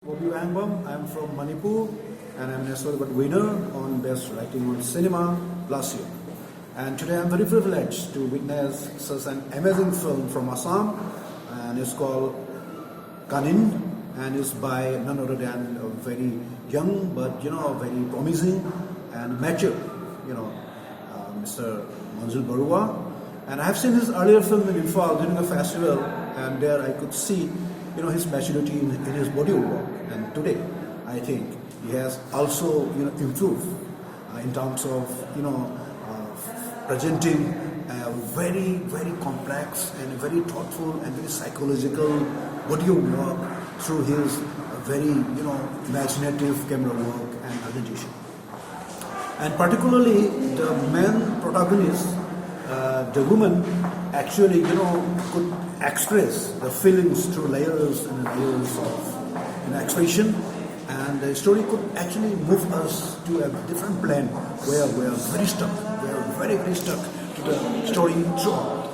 Wahengbam. I'm from Manipur and I'm an award winner on Best Writing on Cinema last year. And today I'm very privileged to witness such an amazing film from Assam, and it's called Kaaneen, and it's by none other than a very young but very promising and mature Mr. Monjul Baruah. And I have seen his earlier film in Imphal during a festival, and there I could see his maturity in his body of work. And today I think he has also improved in terms of presenting a very complex and very thoughtful and very psychological body of work through his very imaginative camera work and presentation. And particularly the main protagonist, the woman, actually could express the feelings through layers and layers of expression, and the story could actually move us to a different plane where we are very stuck. We are very stuck to the story throughout.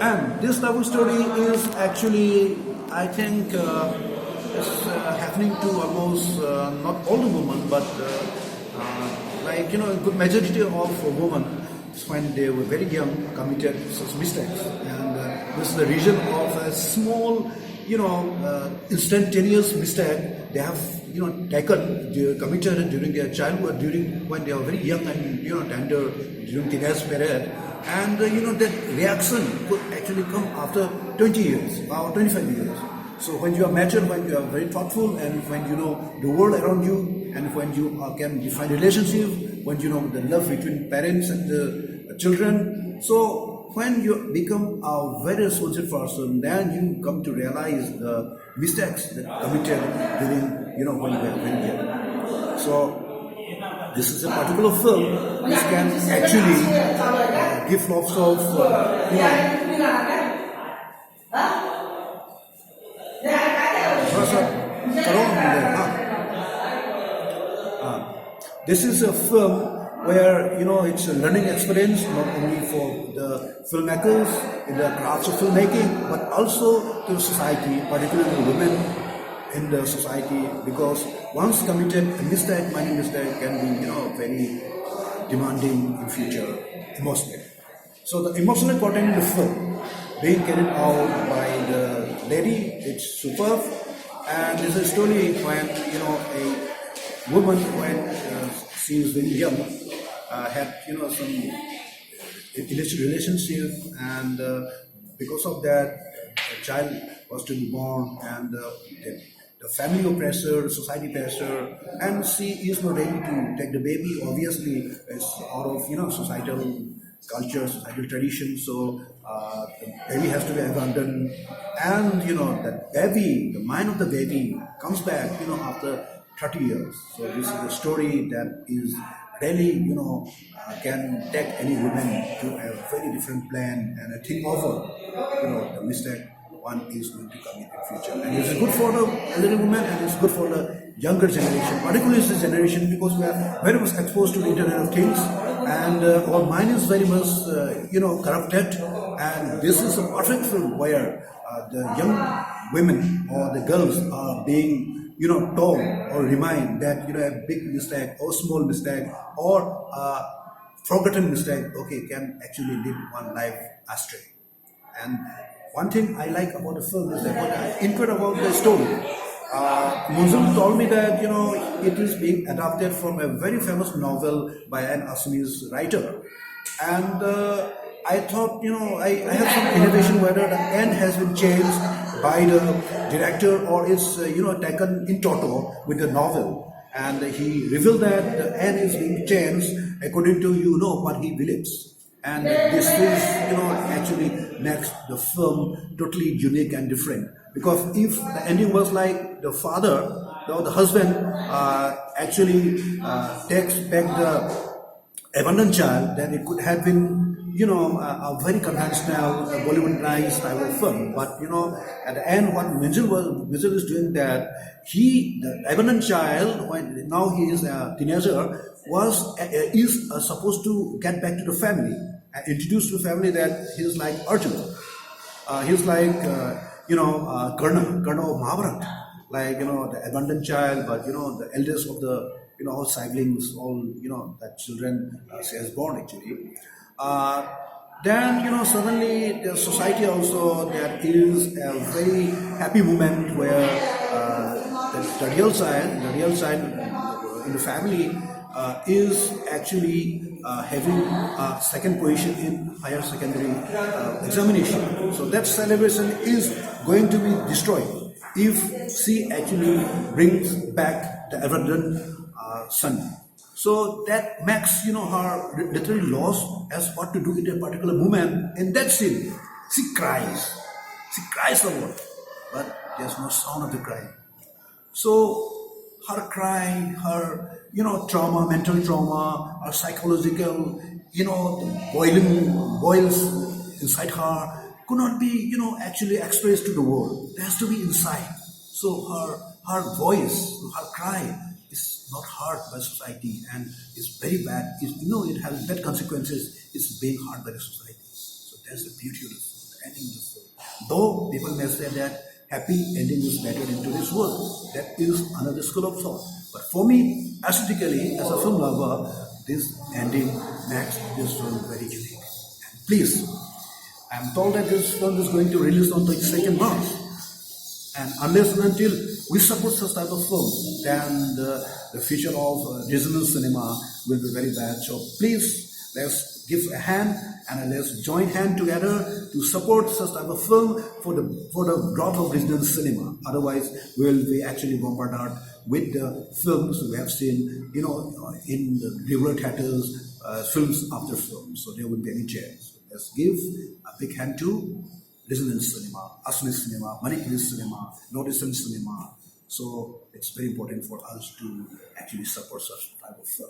And this type of story is actually, I think, it's happening to almost not all the women, but a good majority of women, when they were very young, committed such mistakes. And this is the reason of a small, instantaneous mistake they have, committed during their childhood, when they are very young and tender, during teenage period. And that reaction could actually come after 20 years or 25 years. So when you are mature, when you are very thoughtful, and when you know the world around you, and when you can define relationship, when you know the love between parents and the children. So when you become a very responsible person, then you come to realize the mistakes that committed during when you were very young. So this is a particular film which can actually give lots of this is a film where it's a learning experience not only for the filmmakers in the crafts of filmmaking, but also to society, particularly women in the society, because once committed a mistake, minor mistake can be very demanding in future emotionally. So the emotional content in the film being carried out by the lady, it's superb. And there's a story when a woman, when she is very young, had some illicit relationship, and because of that, a child was to be born, and the family pressure, society pressure, and she is not ready to take the baby. Obviously, it's out of societal culture, societal tradition. So the baby has to be abandoned, and that baby, the mind of the baby, comes back after 30 years. So this is a story that is really can take any woman to a very different plan and think over the mistake one is going to commit in future. And it's good for the elderly woman, and it's good for the younger generation, particularly this generation, because we are very much exposed to the Internet of Things, and our mind is very much corrupted. And this is a perfect film where the young women or the girls are being told or remind that a big mistake or small mistake or forgotten mistake, can actually lead one life astray. And one thing I like about the film is that what I inquired about the story. Monjul told me that it is being adapted from a very famous novel by an Assamese writer, and I thought I have some innovation whether the end has been changed by the director or it's taken in toto with the novel, and he revealed that the end is being changed according to what he believes. And this is actually makes the film totally unique and different, because if the ending was like the father or the husband actually takes back the abandoned child, then it could have been a very conventional Bollywood nice type of film. But at the end, what Monjul is doing, that the abandoned child, when now he is a teenager, is supposed to get back to the family and introduce to the family that he is like Arjuna. He's like Karna of Mahabharata. like the abandoned child, but the eldest of the all siblings, all that children she has born actually. Uh, then suddenly the society also there is a very happy moment where the real child in the family is actually having a second position in higher secondary examination. So that celebration is going to be destroyed if she actually brings back the abandoned son. So that makes her literally lost as what to do in a particular moment. In that scene, she cries. She cries a lot, but there's no sound of the cry. So her cry, her trauma, mental trauma, her psychological, the boils inside her could not be actually expressed to the world. It has to be inside. So her voice, her cry is not heard by society and is very bad. It has bad consequences. It's being heard by the society. So that's the beauty of the film, the ending of the film. Though people may say that happy ending is better in today's world. That is another school of thought. But for me, aesthetically, as a film lover, this ending makes this film very unique. And please, I am told that this film is going to release on 22nd March. And unless and until we support such type of film, then the future of regional cinema will be very bad. So please, let's give a hand and let's join hand together to support such type of film for the growth of regional cinema. Otherwise, we will be actually bombarded with the films we have seen, in the regular theaters, films after films. So there will be any chance. Let's give a big hand to regional cinema, Assamese cinema, Manipuri cinema, Northeastern cinema. So it's very important for us to actually support such type of film.